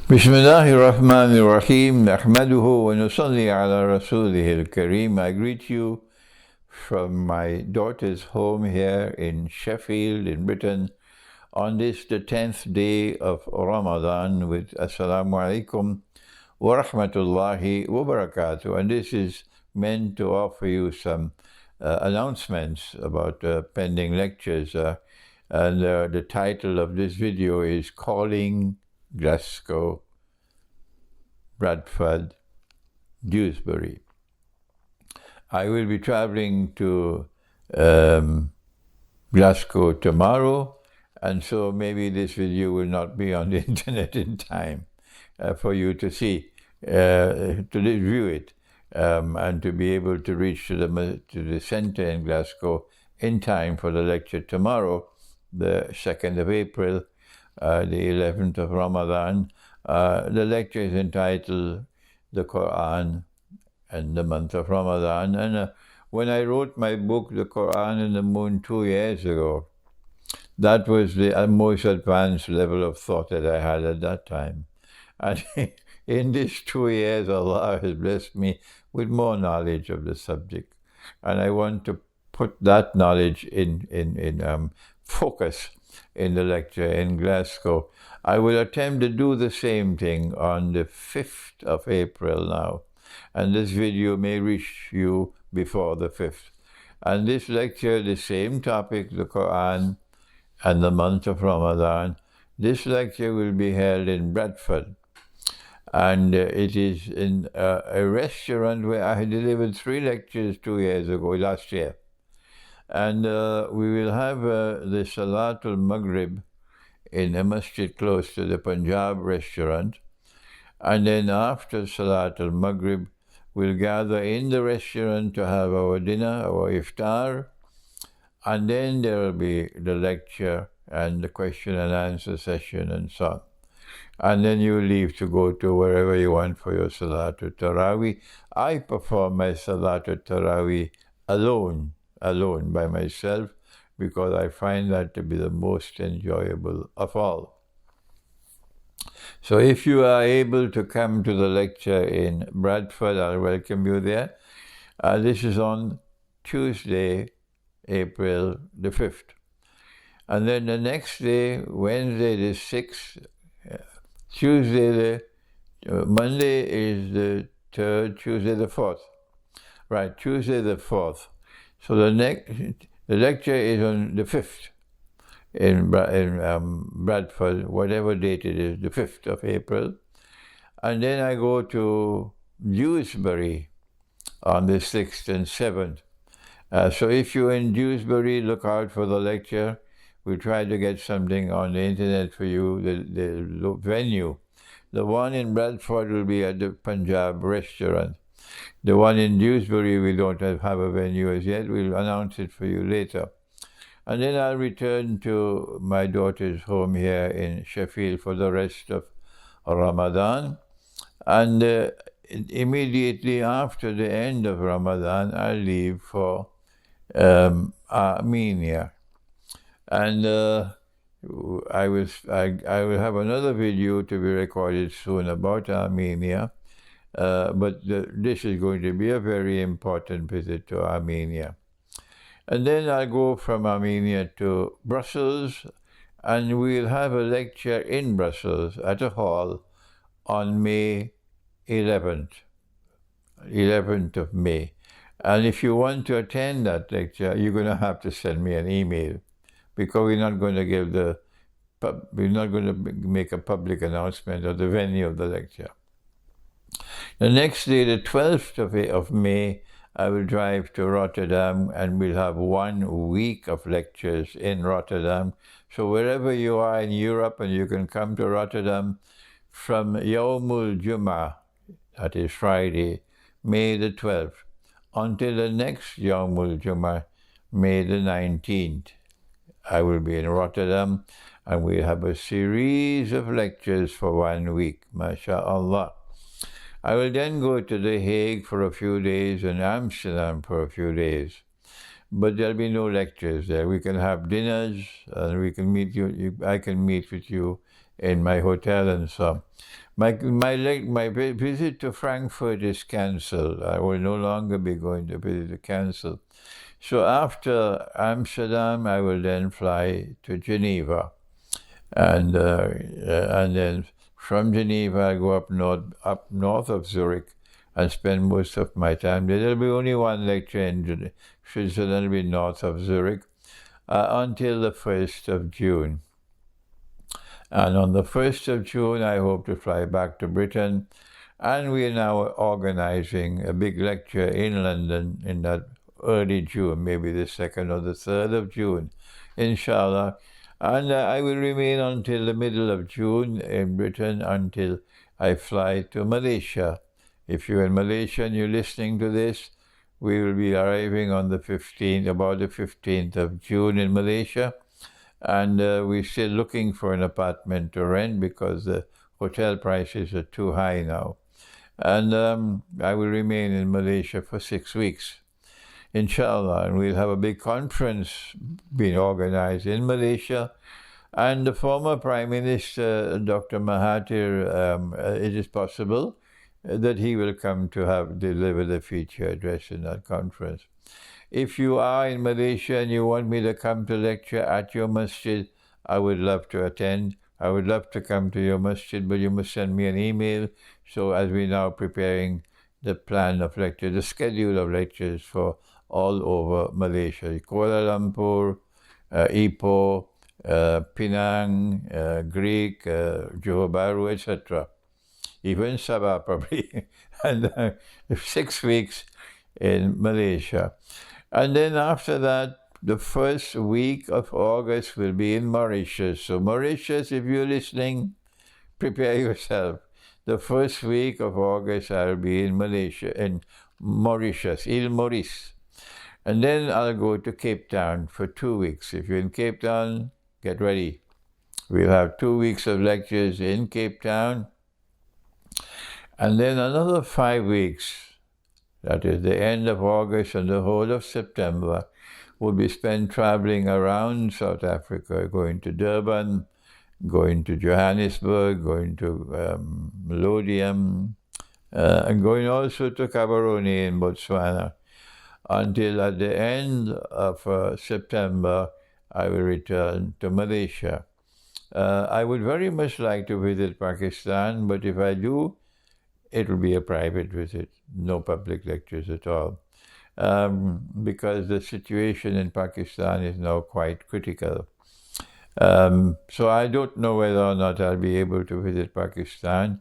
بسم الله الرحمن الرحيم نحمده ونصلي على رسوله الكريم. I greet you from my daughter's home here in Sheffield in Britain on this the 10th day of Ramadan with Assalamu alaikum wa rahmatullahi wa barakatuh. And this is meant to offer you some announcements about pending lectures. And the title of this video is Calling Glasgow, Bradford, Dewsbury. I will be traveling to Glasgow tomorrow, and so maybe this video will not be on the internet in time for you to see, to review it, and to be able to reach to the centre in Glasgow in time for the lecture tomorrow, the 2nd of April, the 11th of Ramadan. The lecture is entitled The Quran and the Month of Ramadan. And when I wrote my book, The Quran and the Moon, 2 years ago, that was the most advanced level of thought that I had at that time. And in these 2 years, Allah has blessed me with more knowledge of the subject. And I want to put that knowledge in focus in the lecture in Glasgow. I will attempt to do the same thing on the 5th of April now. And this video may reach you before the 5th. And this lecture, the same topic, the Quran and the month of Ramadan, this lecture will be held in Bradford. And it is in a restaurant where I delivered 3 lectures 2 years ago, last year. And we will have the Salatul Maghrib in a masjid close to the Punjab restaurant. And then after Salatul Maghrib, we'll gather in the restaurant to have our dinner, our iftar. And then there will be the lecture and the question and answer session and so on. And then you leave to go to wherever you want for your Salatul Taraweeh. I perform my Salatul Taraweeh alone by myself, because I find that to be the most enjoyable of all. So if you are able to come to the lecture in Bradford, I'll welcome you there. This is on Tuesday, April the 5th. And then the next day, Wednesday the 6th, Monday is the 3rd, Tuesday the 4th. Right, Tuesday the 4th. So the lecture is on the 5th in Bradford, whatever date it is, the 5th of April. And then I go to Dewsbury on the 6th and 7th. So if you're in Dewsbury, look out for the lecture. We'll try to get something on the internet for you, the venue. The one in Bradford will be at the Punjab restaurant. The one in Dewsbury, we don't have a venue as yet. We'll announce it for you later. And then I'll return to my daughter's home here in Sheffield for the rest of Ramadan. And immediately after the end of Ramadan, I'll leave for Armenia. And I will have another video to be recorded soon about Armenia. But this is going to be a very important visit to Armenia. And then I'll go from Armenia to Brussels, and we'll have a lecture in Brussels at a hall on May 11th of May. And if you want to attend that lecture, you're going to have to send me an email, because we're not going to make a public announcement of the venue of the lecture. The next day, the 12th of May, I will drive to Rotterdam, and we'll have 1 week of lectures in Rotterdam. So wherever you are in Europe, and you can come to Rotterdam from Yawmul Jummah, that is Friday, May the 12th, until the next Yawmul Jummah, May the 19th. I will be in Rotterdam, and we'll have a series of lectures for 1 week, mashallah. I will then go to The Hague for a few days and Amsterdam for a few days. but there'll be no lectures there. We can have dinners, and we can meet you. I can meet with you in my hotel and so on. My visit to Frankfurt is cancelled. I will no longer be going to visit. Cancelled. So after Amsterdam, I will then fly to Geneva, and then from Geneva I go up north of Zurich, and spend most of my time there. There'll be only one lecture in Switzerland, will be north of Zurich, until the 1st of June. And on the 1st of June, I hope to fly back to Britain. And we are now organizing a big lecture in London in that early June, maybe the 2nd or the 3rd of June, inshallah. And I will remain until the middle of June in Britain, until I fly to Malaysia. If you're in Malaysia and you're listening to this, we will be arriving on the 15th, about the 15th of June in Malaysia. And we're still looking for an apartment to rent because the hotel prices are too high now. And I will remain in Malaysia for 6 weeks, inshallah. And we'll have a big conference being organized in Malaysia. And the former Prime Minister, Dr. Mahathir, it is possible that he will come to deliver the feature address in that conference. If you are in Malaysia and you want me to come to lecture at your masjid, I would love to attend. I would love to come to your masjid, but you must send me an email. So as we're now preparing the plan of lecture, the schedule of lectures for all over Malaysia, Kuala Lumpur, Ipoh, Penang, Greek, Johor Bahru, etc. Even Sabah probably, and 6 weeks in Malaysia. And then after that, the first week of August will be in Mauritius. So Mauritius, if you're listening, prepare yourself. The first week of August, I'll be in Malaysia, in Mauritius, Île Maurice. And then I'll go to Cape Town for 2 weeks. If you're in Cape Town, get ready. We'll have 2 weeks of lectures in Cape Town. And then another 5 weeks, that is the end of August and the whole of September, will be spent traveling around South Africa, going to Durban, going to Johannesburg, going to Lodium, and going also to Gaborone in Botswana, until at the end of September, I will return to Malaysia. I would very much like to visit Pakistan, but if I do, it will be a private visit, no public lectures at all, because the situation in Pakistan is now quite critical. So I don't know whether or not I'll be able to visit Pakistan.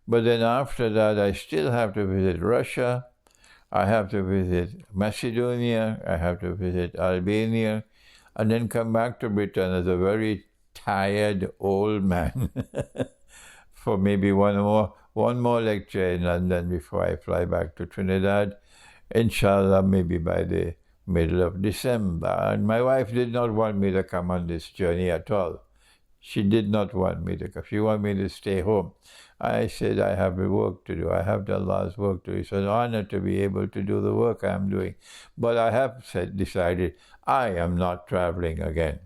But then after that, I still have to visit Russia. I have to visit Macedonia. I have to visit Albania, and then come back to Britain as a very tired old man for maybe one more lecture in London before I fly back to Trinidad, inshallah, maybe by the middle of December. And my wife did not want me to come on this journey at all. She did not want me to come. She wanted me to stay home. I said, I have work to do. I have the Allah's work to do. It's an honor to be able to do the work I'm doing. But I have decided I am not traveling again,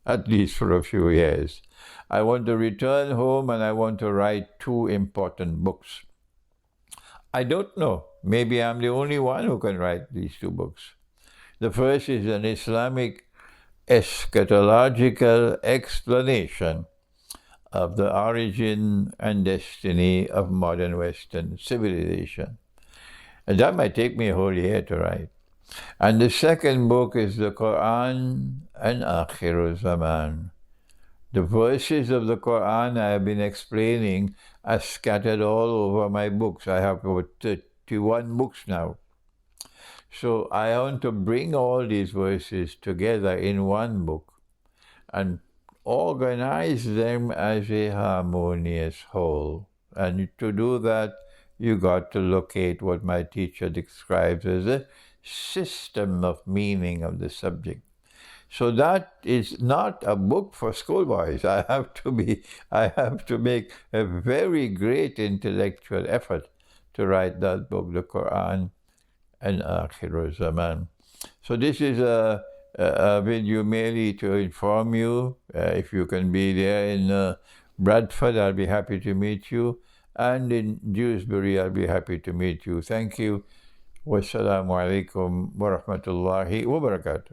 at least for a few years. I want to return home and I want to write 2 important books. I don't know. Maybe I'm the only one who can write these 2 books. The first is an Islamic eschatological explanation of the origin and destiny of modern Western civilization. And that might take me a whole year to write. And the second book is the Quran and Akhir Zaman. The verses of the Quran I have been explaining are scattered all over my books. I have over 31 books now. So I want to bring all these verses together in one book and organize them as a harmonious whole. And to do that, you got to locate what my teacher describes as a system of meaning of the subject. So that is not a book for schoolboys. I have to make a very great intellectual effort to write that book, the Quran and Akhir Zaman. So this is a video merely to inform you. If you can be there in Bradford, I'll be happy to meet you. And in Dewsbury, I'll be happy to meet you. Thank you. Wassalamu alaikum wa rahmatullahi wa barakatuh.